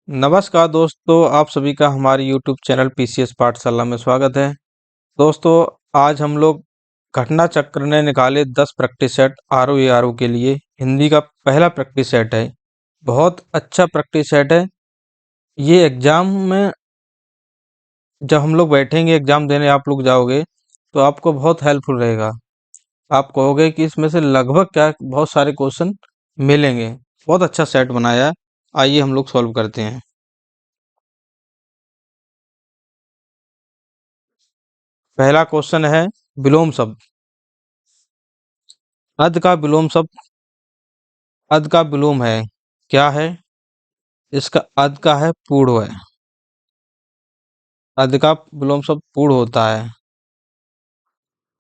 नमस्कार दोस्तों, आप सभी का हमारे YouTube चैनल पीसीएस पाठशाला में स्वागत है। दोस्तों, आज हम लोग घटना चक्र ने निकाले 10 प्रैक्टिस सेट आरओ एआरओ के लिए। हिंदी का पहला प्रैक्टिस सेट है। बहुत अच्छा प्रैक्टिस सेट है। ये एग्जाम में जब हम लोग बैठेंगे एग्जाम देने, आप लोग जाओगे तो आपको बहुत हेल्पफुल रहेगा। आप कहोगे कि इसमें से लगभग क्या बहुत सारे क्वेश्चन मिलेंगे। बहुत अच्छा सेट बनाया है। आइए हम लोग सॉल्व करते हैं। पहला क्वेश्चन है विलोम शब्द। अध का विलोम शब्द अध का विलोम है, क्या है? इसका अध का है पूर्ण है। अध का विलोम शब्द पूर्ण होता है।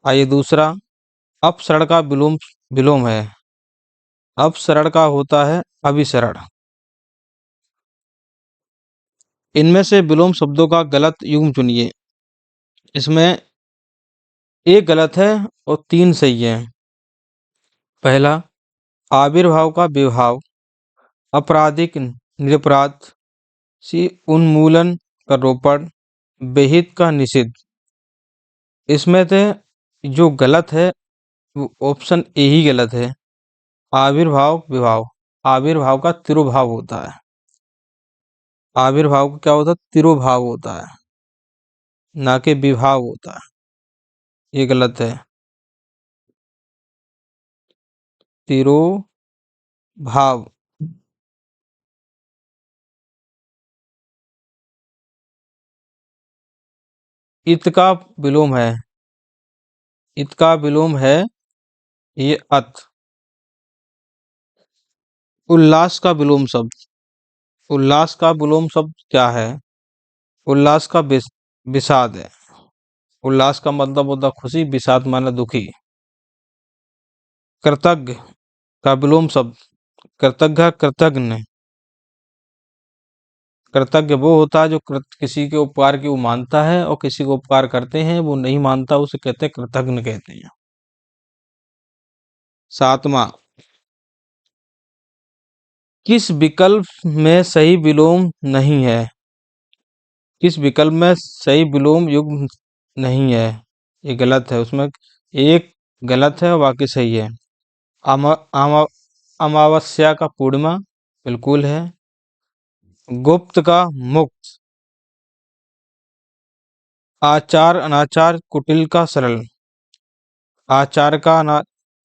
आइए दूसरा, अपसरण का विलोम विलोम है। अपसरण का होता है अभिसरण। इनमें से विलोम शब्दों का गलत युग्म चुनिए। इसमें एक गलत है और तीन सही है। पहला, आविर्भाव का विभाव, आपराधिक निरपराध, सी उन्मूलन का रोपण, विहित का निषिद्ध। इसमें से जो गलत है वो ऑप्शन ए ही गलत है। आविर्भाव विभाव, आविर्भाव का तिरोभाव होता है। आविर्भाव का क्या होता है? तिरोभाव होता है, ना कि विभाव होता है। ये गलत है। तिरोभाव। इत का विलोम है। इत का विलोम है ये अत। उल्लास का विलोम शब्द। उल्लास का विलोम शब्द क्या है? उल्लास का विषाद है। उल्लास का मतलब होता है खुशी, विषाद माना दुखी। कृतज्ञ का विलोम शब्द, कृतज्ञ कृतज्ञ। कृतज्ञ वो होता है जो किसी के उपकार की वो मानता है, और किसी को उपकार करते हैं वो नहीं मानता, उसे कहते हैं कृतज्ञ कहते हैं। सातवां, किस विकल्प में सही विलोम नहीं है? किस विकल्प में सही विलोम युग्म नहीं है? ये गलत है। उसमें एक गलत है और बाकी सही है। अमा, अमा, अमावस्या का पूर्णिमा बिल्कुल है। गुप्त का मुक्त। आचार अनाचार कुटिल का सरल। आचार का अना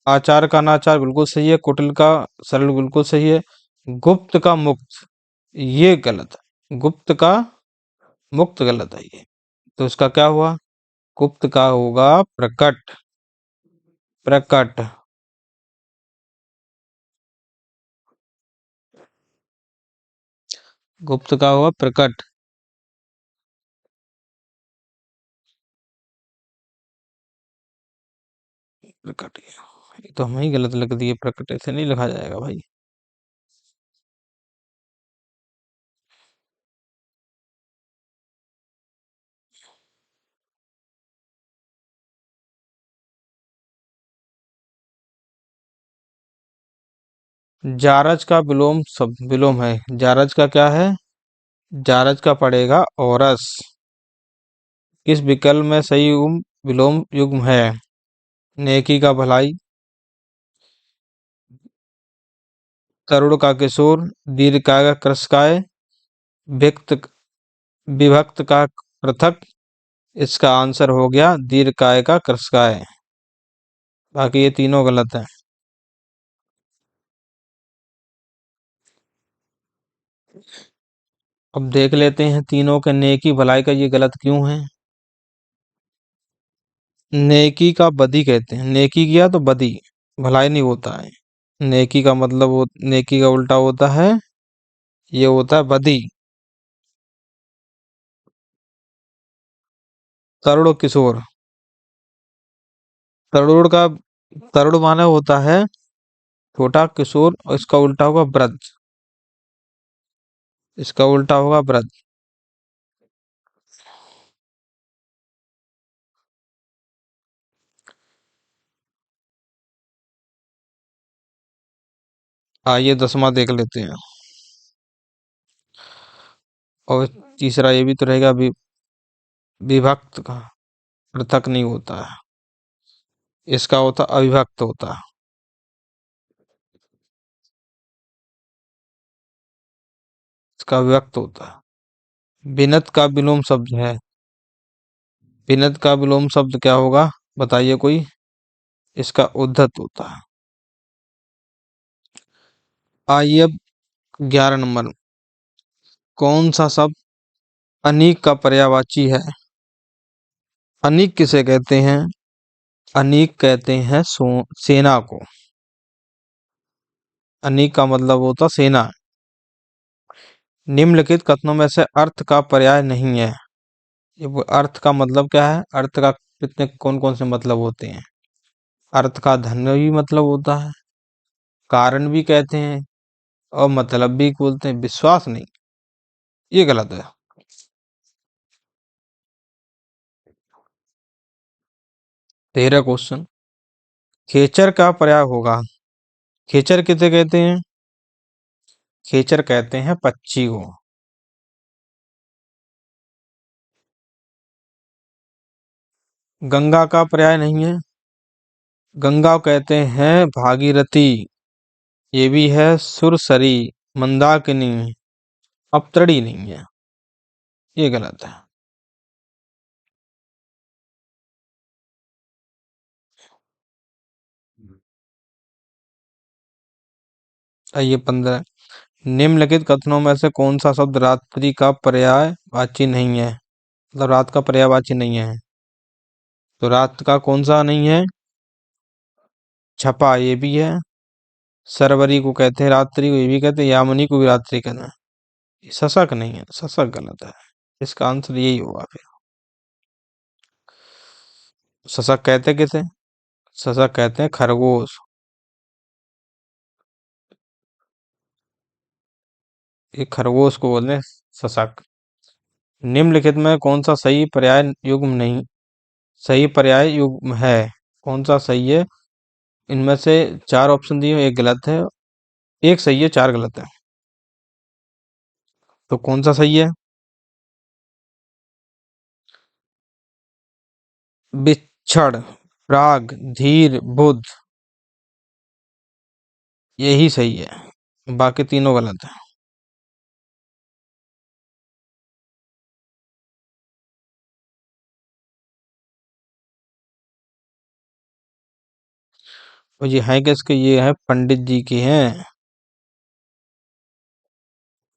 आचार का अनाचार बिल्कुल सही है। कुटिल का सरल बिल्कुल सही है। गुप्त का मुक्त ये गलत है। गुप्त का मुक्त गलत है ये। तो इसका क्या हुआ? गुप्त का होगा प्रकट। प्रकट। गुप्त का होगा प्रकट। प्रकट, ये तो हमें ही गलत लग दिए। प्रकट ऐसे नहीं लिखा जाएगा भाई। जारज का विलोम शब्द विलोम है। जारज का क्या है? जारज का पड़ेगा औरस। किस विकल्प में सही विलोम युग्म है? नेकी का भलाई, करुण का किशोर, दीर्घकाय का कृशकाय, व्यक्त विभक्त का पृथक। इसका आंसर हो गया दीर्घकाय का कृशकाय। बाकी ये तीनों गलत है। अब देख लेते हैं तीनों के नेकी भलाई का ये गलत क्यों है। नेकी का बदी कहते हैं। नेकी किया तो बदी, भलाई नहीं होता है। नेकी का मतलब नेकी का उल्टा होता है, ये होता है बदी। तरुण किशोर। तरुण का तरुण माने होता है छोटा, किशोर और इसका उल्टा होगा वृद्ध। इसका उल्टा होगा वृद्ध। आइए 10वां देख लेते हैं। और तीसरा ये भी तो रहेगा, विभक्त का पृथक नहीं होता है, इसका होता अविभक्त होता है, इसका विभक्त होता है। बिनत का विलोम शब्द है, बिनत का विलोम शब्द क्या होगा, बताइए कोई। इसका उद्धत होता है। आइए अब 11 नंबर, कौन सा शब्द अनीक का पर्यायवाची है। अनीक किसे कहते हैं, अनीक कहते हैं सेना को। अनीक का मतलब होता सेना। निम्नलिखित कथनों में से अर्थ का पर्याय नहीं है। ये अर्थ का मतलब क्या है, अर्थ का कितने कौन कौन से मतलब होते हैं। अर्थ का धन भी मतलब होता है, कारण भी कहते हैं, और मतलब भी बोलते हैं, विश्वास नहीं। ये गलत है। 13 क्वेश्चन, खेचर का पर्याय होगा। खेचर किसे कहते हैं, खेचर कहते हैं पक्षी को। गंगा का पर्याय नहीं है, गंगा कहते हैं भागीरथी। ये भी है सुरसरी, मंदाकिनी, अपतड़ी नहीं है। ये गलत है। आइए 15, निम्नलिखित कथनों में से कौन सा शब्द रात्रि का पर्यायवाची नहीं है, मतलब रात का पर्यायवाची नहीं है। तो रात का कौन सा नहीं है, छपा ये भी है, सरवरी को कहते हैं रात्रि को, ये भी कहते हैं, यामिनी को भी रात्रि कहते हैं। ये शशक नहीं है, शशक गलत है। इसका आंसर यही होगा फिर। शशक कहते किसे, शशक कहते हैं खरगोश। ये खरगोश को बोलते हैं शशक। निम्नलिखित में कौन सा सही पर्याय युग्म नहीं, सही पर्याय युग्म है, कौन सा सही है। इनमें से 4 ऑप्शन दिए, एक गलत है, एक सही है, 4 गलत है। तो कौन सा सही है, बिच्छड़, प्राग, धीर, बुध, यही सही है, बाकी तीनों गलत है। और ये है किसके, ये है पंडित जी के हैं,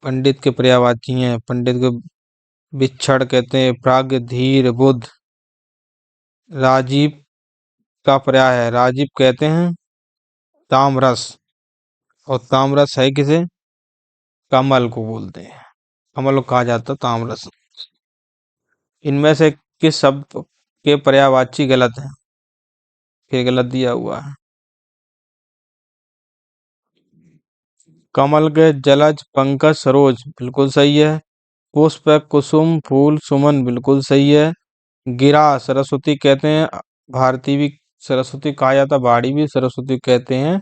पंडित के पर्यायवाची हैं, पंडित को बिच्छड़ कहते हैं, प्राग, धीर, बुध। राजीव का पर्याय है, राजीव कहते हैं तामरस, और तामरस है किसे, कमल को बोलते हैं, कमल को कहा जाता है तामरस। इनमें से किस शब्द के पर्यायवाची गलत है, फिर गलत दिया हुआ है। कमल के जलज, पंकज, सरोज बिल्कुल सही है। पुष्प, कुसुम, फूल, सुमन बिल्कुल सही है। गिरा सरस्वती कहते हैं, भारती भी सरस्वती कहा जाता, बाड़ी भी सरस्वती कहते हैं।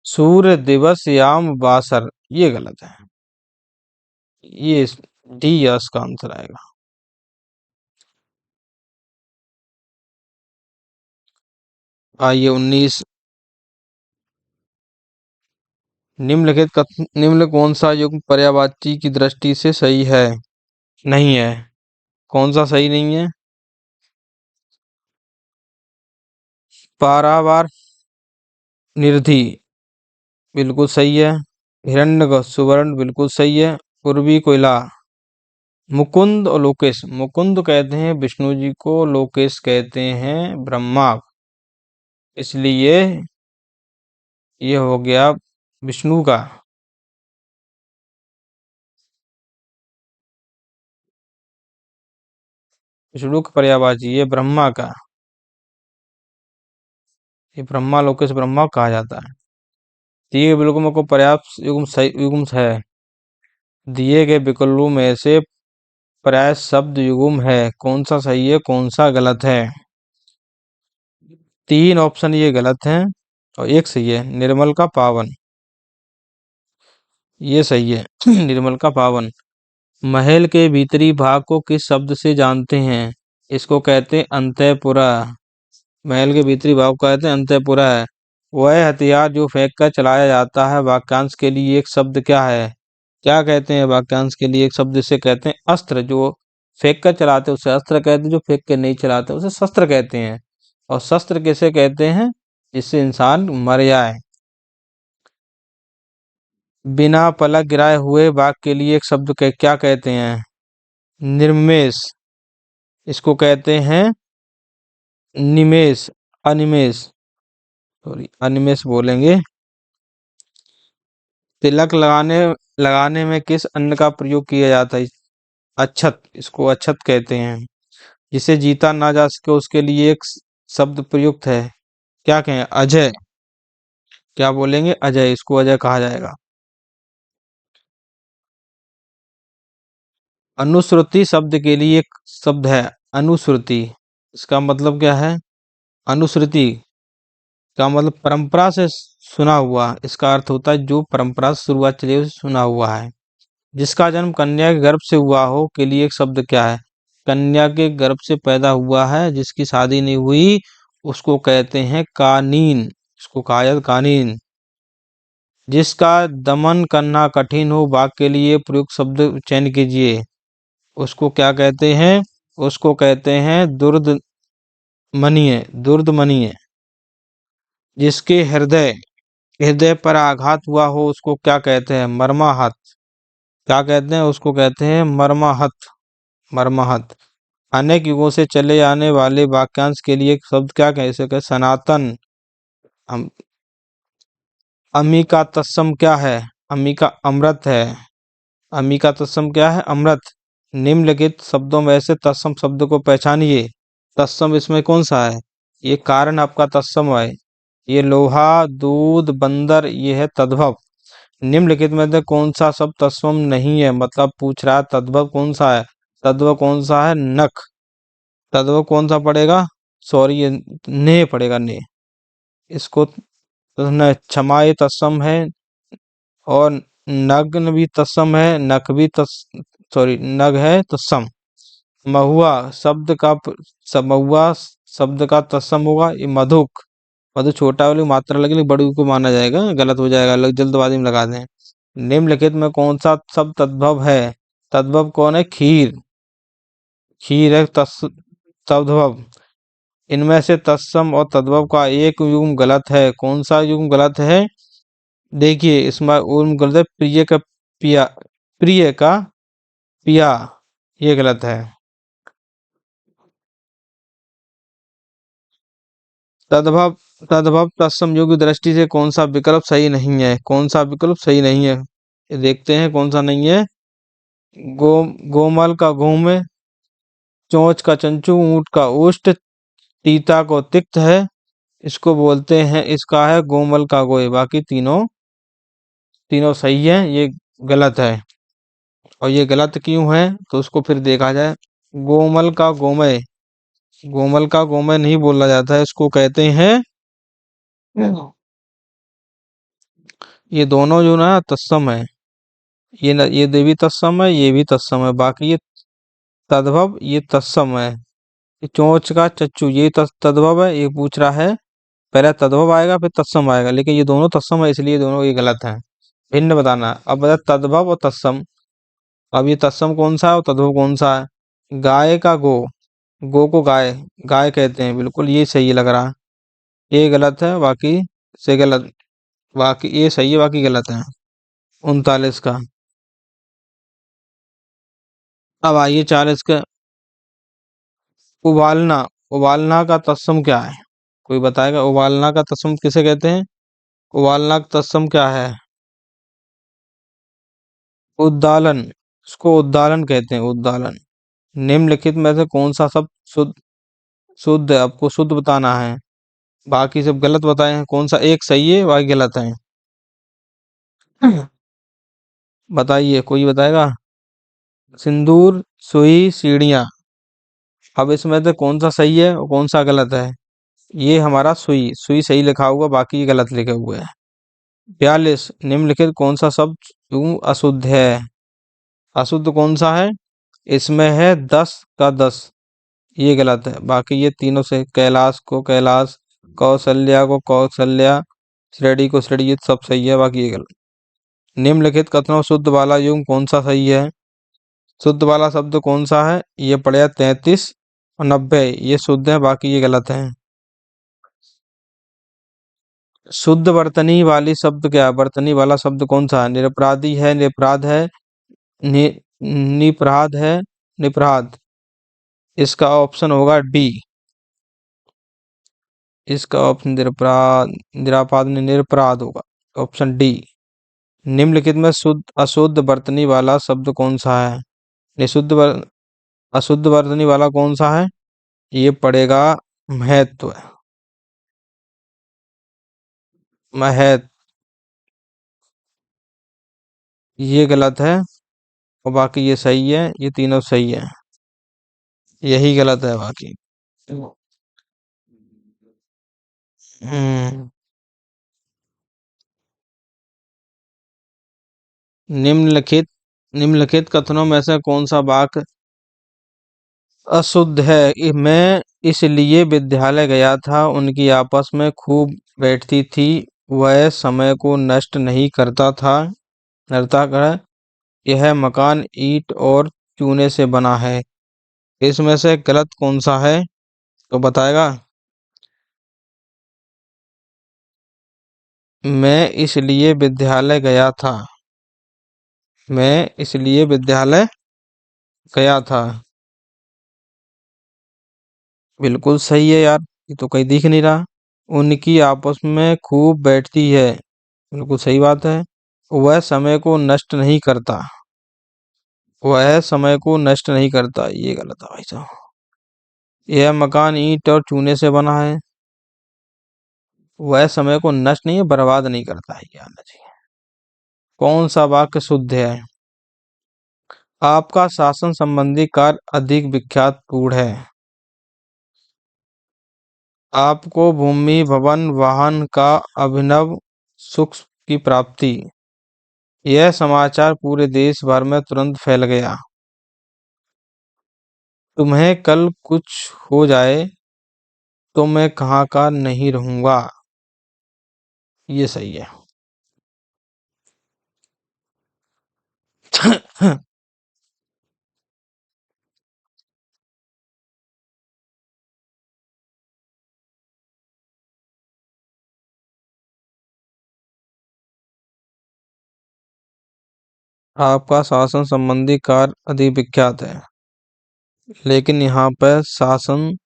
सूर्य दिवस, याम, बासर, ये गलत है। ये डी यस का आंसर आएगा। आइए 19, निम्न कौन सा युग्म पर्यायवाची की दृष्टि से सही है, नहीं है। कौन सा सही नहीं है, पारावार, निरधि बिल्कुल सही है। हिरण्य सुवर्ण बिल्कुल सही है। पूर्वी कोयला, मुकुंद और लोकेश, मुकुंद कहते हैं विष्णु जी को, लोकेश कहते हैं ब्रह्मा, इसलिए ये हो गया विष्णु का। विष्णु का पर्यायवाची ये ब्रह्मा का, ये ब्रह्मा लोकेश ब्रह्मा कहा जाता है। दिए गए विकल्पों को पर्याप्त युग्म सही युग्म है, दिए गए विकल्पों में से पर्याय शब्द युग्म है, कौन सा सही है कौन सा गलत है। 3 ऑप्शन ये गलत हैं, और एक सही है, निर्मल का पावन, ये सही है। निर्मल का पावन। महल के भीतरी भाग को किस शब्द से जानते हैं? इसको कहते हैं अंतःपुरा। महल के भीतरी भाग को कहते हैं अंतःपुरा है। वह हथियार जो फेंक कर चलाया जाता है, वाक्यांश के लिए एक शब्द क्या है? क्या कहते हैं वाक्यांश के लिए एक शब्द? इसे कहते हैं अस्त्र। जो फेंक कर चलाते हैं उसे अस्त्र कहते हैं, जो फेंक के नहीं चलाते उसे शस्त्र कहते हैं। और शस्त्र किसे कहते हैं? जिससे इंसान मर जाए। बिना पलक गिराए हुए बाघ के लिए एक शब्द क्या कहते हैं? निर्मेष। इसको कहते हैं निमेष, अनिमेष, सॉरी अनिमेष बोलेंगे। तिलक लगाने लगाने में किस अन्न का प्रयोग किया जाता है? अक्षत। इसको अक्षत कहते हैं। जिसे जीता ना जा सके उसके लिए एक शब्द प्रयुक्त है। क्या कहें? अजय। क्या बोलेंगे? अजय। इसको अजय कहा जाएगा। अनुश्रुति शब्द के लिए एक शब्द है अनुश्रुति। इसका मतलब क्या है? अनुश्रुति का मतलब परंपरा से सुना हुआ। इसका अर्थ होता है जो परंपरा से शुरुआत चली है उसे सुना हुआ है। जिसका जन्म कन्या के गर्भ से हुआ हो के लिए एक शब्द क्या है? कन्या के गर्भ से पैदा हुआ है, जिसकी शादी नहीं हुई उसको कहते हैं कानीन। इसको कहा जाता है कानीन। जिसका दमन करना कठिन हो वाक्य के लिए प्रयुक्त शब्द चयन कीजिए। उसको क्या कहते हैं? उसको कहते हैं दुर्दमनीय। दुर्दमनीय। जिसके हृदय हृदय पर आघात हुआ हो उसको क्या कहते हैं? मर्माहत। क्या कहते हैं? उसको कहते हैं मर्माहत। मर्माहत। अनेक युगों से चले आने वाले वाक्यांश के लिए एक शब्द क्या कह सके? सनातन। अम- अम्मी का तत्सम क्या है? अम्मी का अमृत है। अम्मी का तत्सम क्या है? अमृत। निम्नलिखित शब्दों में से तत्सम शब्द को पहचानिए। तत्सम इसमें कौन सा है? ये कारण आपका तत्सम है। ये लोहा, दूध, बंदर, ये है तद्भव। निम्नलिखित में से कौन सा शब्द तत्सम नहीं है? मतलब पूछ रहा है तद्भव कौन सा है। तद्भव कौन सा है? नख। तद्भव कौन सा पड़ेगा? सॉरी, ये ने पड़ेगा, ने। इसको तो न क्षमा ये तत्सम है। और नग्न भी तत्सम है, नख भी सॉरी नग है तत्सम। महुआ शब्द का महुआ शब्द का तत्सम होगा ये मधुक। मधु छोटा वाली मात्रा लगेगी, बड़ी को माना जाएगा, गलत हो जाएगा, जल्दबाजी में लगा दें। निम्नलिखित में कौन सा शब्द तद्भव है? तद्भव कौन है? खीर। खीर है तद्भव। इनमें से तत्सम और तद्भव का एक युग्म गलत है। कौन सा युग्म गलत है? देखिए इसमें युग्म गलत है, प्रिय का पिया। प्रिय का पिया, ये गलत है। तद्भव तद्भव तत्सम युग की दृष्टि से कौन सा विकल्प सही नहीं है? कौन सा विकल्प सही नहीं है? ये देखते हैं कौन सा नहीं है। गो गोमल का गोम, चोंच का चंचू, ऊंट का ऊष्ट, तीता को तिक्त है। इसको बोलते हैं, इसका है गोमल का गोय। बाकी तीनों तीनों सही है, ये गलत है। और ये गलत क्यों है तो उसको फिर देखा जाए। गोमल का गोमय, गोमल का गोमय नहीं बोला जाता है, इसको कहते हैं। ये दोनों जो ना तत्सम है। ये देवी तत्सम है, ये भी तत्सम है। बाकी ये तद्भव, ये तत्सम है। ये चोंच का चच्चू, ये तद्भव है। ये पूछ रहा है पहले तद्भव आएगा फिर तत्सम आएगा, लेकिन ये दोनों तत्सम है इसलिए दोनों ये गलत है। भिन्न बताना। अब बता तद्भव और तत्सम। अब ये तत्सम कौन सा है और तद्भव कौन सा है? गाय का गो, गो को गाय गाय कहते हैं, बिल्कुल ये सही लग रहा। ये गलत है, बाकी से गलत। बाकी ये सही है, बाकी गलत है। 39 का। अब आइए 40 का। उबालना। उबालना का तत्सम क्या है? कोई बताएगा उबालना का तत्सम किसे कहते हैं? उबालना का तत्सम क्या है? उद्दालन। इसको उद्दालन कहते हैं, उद्दालन। निम्नलिखित में से कौन सा शब्द शुद्ध शुद्ध है? आपको शुद्ध बताना है। बाकी सब गलत बताए हैं, कौन सा एक सही है बाकी गलत है? बताइए, कोई बताएगा? सिंदूर, सुई, सीढ़ियाँ। अब इसमें से कौन सा सही है और कौन सा गलत है? ये हमारा सुई, सुई सही लिखा हुआ, बाकी गलत लिखे हुए हैं। 42 निम्नलिखित कौन सा शब्द यूं अशुद्ध है? अशुद्ध कौन सा है? इसमें है 10 का 10, ये गलत है। बाकी ये तीनों से, कैलाश को कैलाश, कौशल्या को कौशल्या, श्रेणी को श्रेणी, ये सब सही है, बाकी ये गलत। निम्नलिखित कथनों शुद्ध वाला युग्म कौन सा सही है? शुद्ध वाला शब्द कौन सा है? ये पड़ेगा 33 और 90, ये शुद्ध है, बाकी ये गलत है। शुद्ध वर्तनी वाली शब्द क्या है? वर्तनी वाला शब्द कौन सा है? निरपराधी है, निरपराध है, नि, निपराध है, निपराध। इसका ऑप्शन होगा डी। इसका ऑप्शन निरपराध, निरापाद नहीं, निरपराध होगा। Option D. निम्नलिखित में शुद्ध अशुद्ध वर्तनी वाला शब्द कौन सा है? निशुद्ध अशुद्ध वर्तनी वाला कौन सा है? ये पड़ेगा महत्व। महत्व, ये गलत है, और बाकी ये सही है, ये तीनों सही है, यही गलत है बाकी। हम्म। निम्नलिखित निम्नलिखित कथनों में से कौन सा वाक्य अशुद्ध है? मैं इसलिए विद्यालय गया था, उनकी आपस में खूब बैठती थी, वह समय को नष्ट नहीं करता था, करता कर। यह मकान ईंट और चूने से बना है। इसमें से गलत कौन सा है, तो बताएगा? मैं इसलिए विद्यालय गया था। मैं इसलिए विद्यालय गया था, बिल्कुल सही है यार, ये तो कहीं दिख नहीं रहा। उनकी आपस में खूब बैठती है, बिल्कुल सही बात है। वह समय को नष्ट नहीं करता, वह समय को नष्ट नहीं करता, ये गलत है भाई साहब। यह मकान ईंट और चूने से बना है, वह समय को नष्ट नहीं है, बर्बाद नहीं करता है, ये आना चाहिए। कौन सा वाक्य शुद्ध है? आपका शासन संबंधी कार्य अधिक विख्यात पूर्ण है। आपको भूमि भवन वाहन का अभिनव सुख की प्राप्ति, यह समाचार पूरे देश भर में तुरंत फैल गया। तुम्हें कल कुछ हो जाए तो मैं कहाँ का नहीं रहूंगा, ये सही है। आपका शासन संबंधी कार्य अधिक विख्यात है, लेकिन यहाँ पर शासन,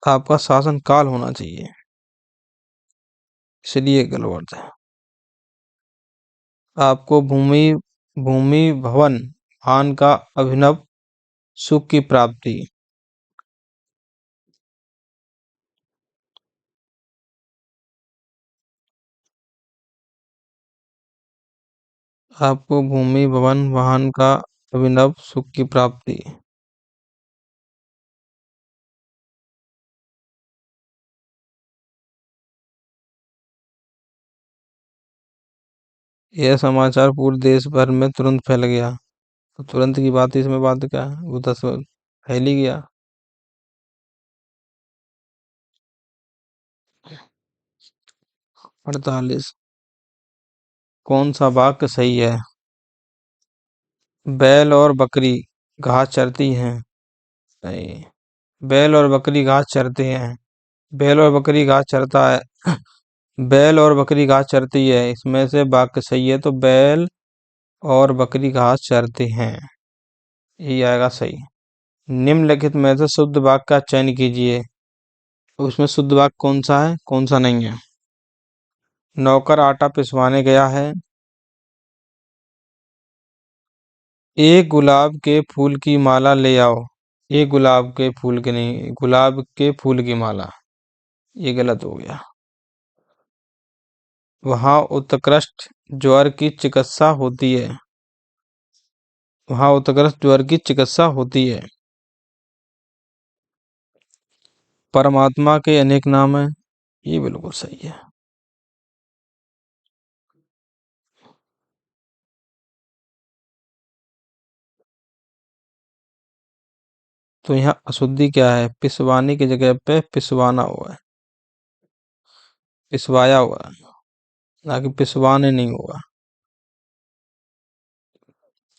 आपका शासन काल होना चाहिए, इसलिए गलत है। आपको भूमि भूमि भवन वाहन का अभिनव सुख की प्राप्ति, आपको भूमि भवन वाहन का अभिनव सुख की प्राप्ति। यह समाचार पूरे देश भर में तुरंत फैल गया। तो तुरंत की बात, इसमें बात क्या है, वो 10 फैल ही गया। 48, कौन सा वाक्य सही है? बैल और बकरी घास चरती हैं। नहीं, बैल और बकरी घास चरते हैं। बैल और बकरी घास चरता है। बैल और बकरी घास चरती है, इसमें से वाक्य सही है, तो बैल और बकरी घास चरते हैं, यही आएगा सही। निम्नलिखित में से शुद्ध वाक्य का चयन कीजिए। उसमें शुद्ध वाक्य कौन सा है, कौन सा नहीं है? नौकर आटा पिसवाने गया है। एक गुलाब के फूल की माला ले आओ। एक गुलाब के फूल के नहीं, गुलाब के फूल की माला, ये गलत हो गया। वहाँ उत्कृष्ट ज्वर की चिकित्सा होती है। वहाँ उत्कृष्ट ज्वर की चिकित्सा होती है। परमात्मा के अनेक नाम हैं, ये बिल्कुल सही है। तो यहाँ अशुद्धि क्या है? पिसवानी की जगह पे पिसवाना हुआ है, पिसवाया हुआ है, ना कि पिसवाने नहीं हुआ।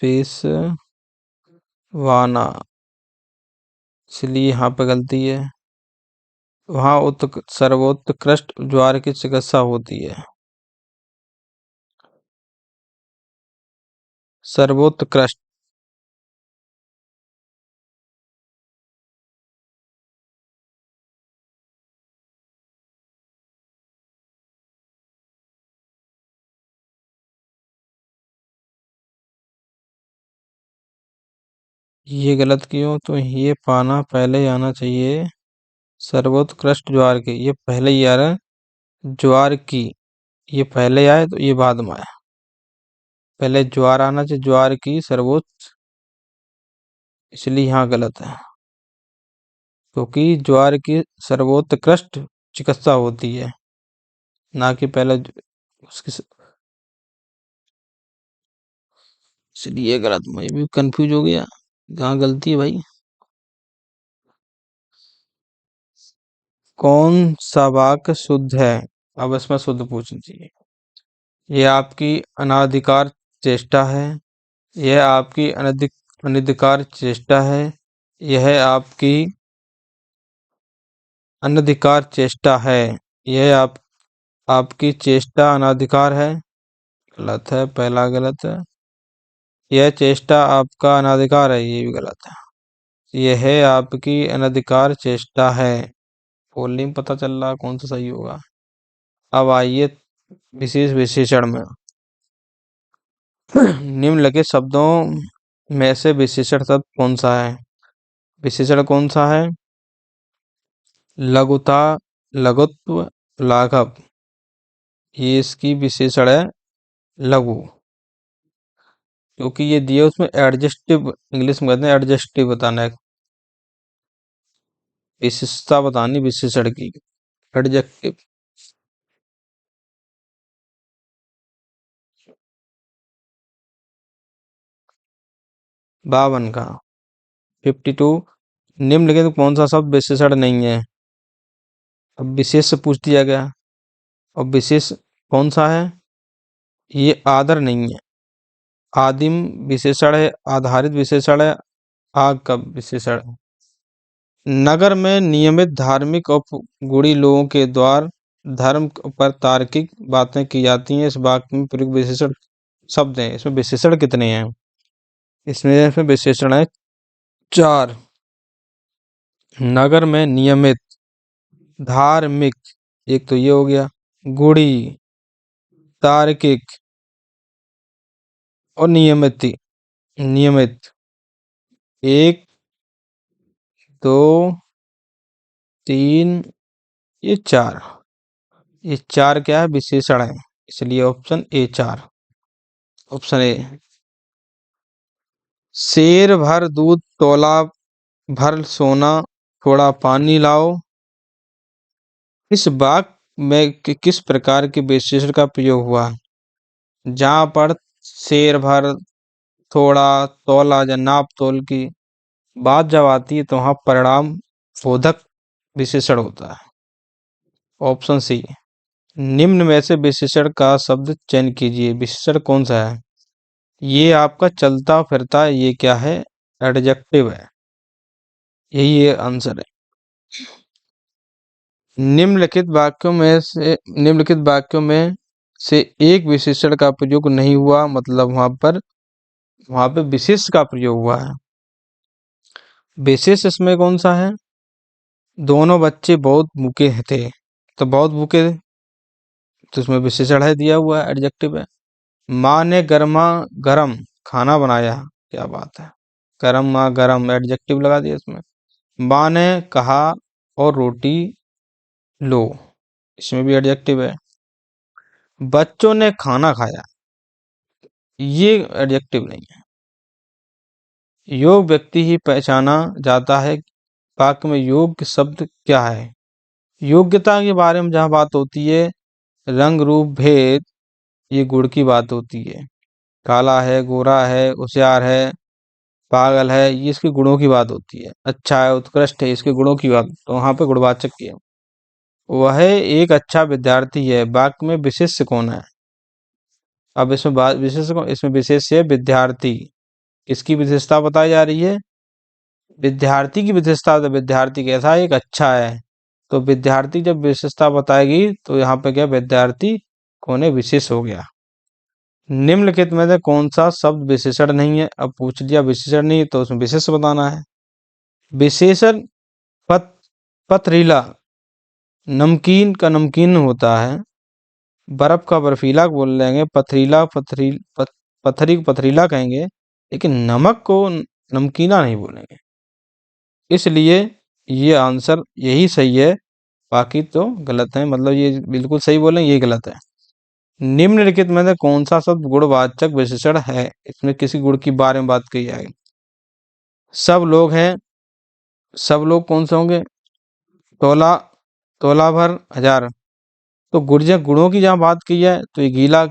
पिसवाना, इसलिए यहाँ पे गलती है। वहाँ सर्वोत्कृष्ट ज्वार की चिकित्सा होती है। सर्वोत्कृष्ट, ये गलत क्यों? तो ये पाना पहले ही आना चाहिए। सर्वोत्कृष्ट ज्वार की, ये पहले ही आ रहा है। ज्वार की, ये पहले आए तो ये बाद में आया। पहले ज्वार आना चाहिए, ज्वार की सर्वोच्च, इसलिए यहाँ गलत है। क्योंकि ज्वार की सर्वोत्कृष्ट चिकित्सा होती है, ना कि पहले उसकी इसलिए गलत। मैं भी कंफ्यूज हो गया, कहाँ गलती है भाई। कौन सा वाक्य शुद्ध है? अब इसमें शुद्ध पूछनी चाहिए। ये आपकी अनाधिकार चेष्टा है, यह आपकी अनधिकार चेष्टा है, यह आपकी अनधिकार चेष्टा है, यह आपकी चेष्टा अनाधिकार है। गलत है, पहला गलत है। यह चेष्टा आपका अनाधिकार है, ये भी गलत है। यह आपकी अनधिकार चेष्टा है। बोलने में पता चल रहा कौन सा सही होगा। अब आइए विशेष विशेषण में। निम्नलिखित शब्दों में से विशेषण शब्द कौन सा है? विशेषण कौन सा है? लघुता, लघुत्व, लाघव, ये इसकी विशेषण है लघु। क्योंकि ये दिए उसमें एडजेक्टिव, इंग्लिश में कहते हैं एडजेक्टिव बताना है, विशेषता बतानी विशेषण की, एडजेक्टिव। 52 का 52। निम्नलिखित कौन सा शब्द विशेषण नहीं है? अब विशेष से पूछ दिया गया, और विशेष कौन सा है? ये आदर नहीं है, आदिम विशेषण है, आधारित विशेषण है, आग का विशेषण है। नगर में नियमित धार्मिक और गुणी लोगों के द्वारा धर्म पर तार्किक बातें की जाती हैं। इस वाक्य में प्रयुक्त विशेषण शब्द हैं, इसमें विशेषण कितने हैं? इसमें विशेषण है 4। नगर में नियमित, धार्मिक, एक तो ये हो गया, गुणी, तार्किक और नियमित। नियमित, 1, 2, 3, ये 4। ये 4 क्या है? विशेषण है, इसलिए ऑप्शन ए 4। Option A. शेर भर दूध तोला भर सोना, थोड़ा पानी लाओ। इस वाक्य में किस प्रकार के विशेषण का प्रयोग हुआ है? जहां पर शेर भर, थोड़ा, तौला या नाप तोल की बात जब आती है तो वहां परिणाम बोधक विशेषण होता है। Option C. निम्न में से विशेषण का शब्द चयन कीजिए, विशेषण कौन सा है? ये आपका चलता फिरता, ये क्या है? एडजेक्टिव है, यही ये आंसर है। निम्नलिखित वाक्यों में से एक विशेषण का प्रयोग नहीं हुआ, मतलब वहां पे विशेष का प्रयोग हुआ है। विशेष इसमें कौन सा है? दोनों बच्चे बहुत भूखे थे, तो बहुत भूखे, तो इसमें विशेषण है, दिया हुआ है, एडजेक्टिव है। माँ ने गर्मा गर्म खाना बनाया, क्या बात है, गर्म माँ गर्म, एडजेक्टिव लगा दिया इसमें। माँ ने कहा और रोटी लो, इसमें भी एडजेक्टिव है। बच्चों ने खाना खाया, ये एडजेक्टिव नहीं है। योग व्यक्ति ही पहचाना जाता है, वाक्य में योग्य शब्द क्या है? योग्यता के बारे में जहां बात होती है, रंग रूप भेद, ये गुण की बात होती है। काला है, गोरा है, होशियार है, पागल है, ये इसके गुणों की बात होती है। अच्छा है, उत्कृष्ट है, इसके गुणों की बात, तो वहां पे गुणवाचक की है। वह एक अच्छा विद्यार्थी है, वाक्य में विशेष्य कौन है? अब इसमें बात विशेष कौन, इसमें विशेष है विद्यार्थी। किसकी विशेषता बताई जा रही है? विद्यार्थी की विशेषता। तो विद्यार्थी कैसा है? एक अच्छा है। तो विद्यार्थी जब विशेषता बताएगी तो यहाँ पे क्या, विद्यार्थी कौन है, विशेष हो गया। निम्नलिखित में से कौन सा शब्द विशेषण नहीं है? अब पूछ लिया विशेषण नहीं है, तो उसमें विशेष बताना है। विशेषण पत पथरीला, नमकीन का नमकीन होता है, बर्फ का बर्फीला बोल लेंगे, पथरीला पथरी को पथरीला कहेंगे, लेकिन नमक को नमकीना नहीं बोलेंगे। इसलिए ये आंसर यही सही है, बाकी तो गलत है। मतलब ये बिल्कुल सही बोले, ये गलत है। निम्नलिखित में से कौन सा शब्द गुणवाचक विशेषण है? इसमें किसी गुण के बारे में बात की जाएगी। सब लोग हैं, सब लोग कौन से होंगे? तोला, तोला भर, हजार। तो गुणों की जहाँ बात की है तो ये गीला,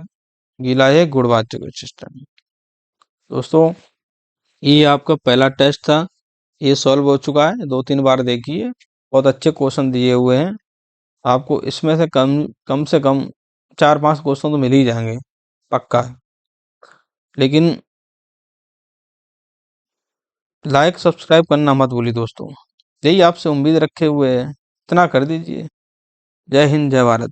गीला है गुणवाचक विशेषण। दोस्तों, ये आपका पहला टेस्ट था, ये सॉल्व हो चुका है, 2-3 बार देखिए। बहुत अच्छे क्वेश्चन दिए हुए हैं आपको। इसमें से कम से कम 4-5 क्वेश्चन तो मिल ही जाएंगे पक्का। लेकिन लाइक सब्सक्राइब करना मत भूलिए दोस्तों, यही आपसे उम्मीद रखे हुए है, इतना कर दीजिए। जय हिंद, जय भारत।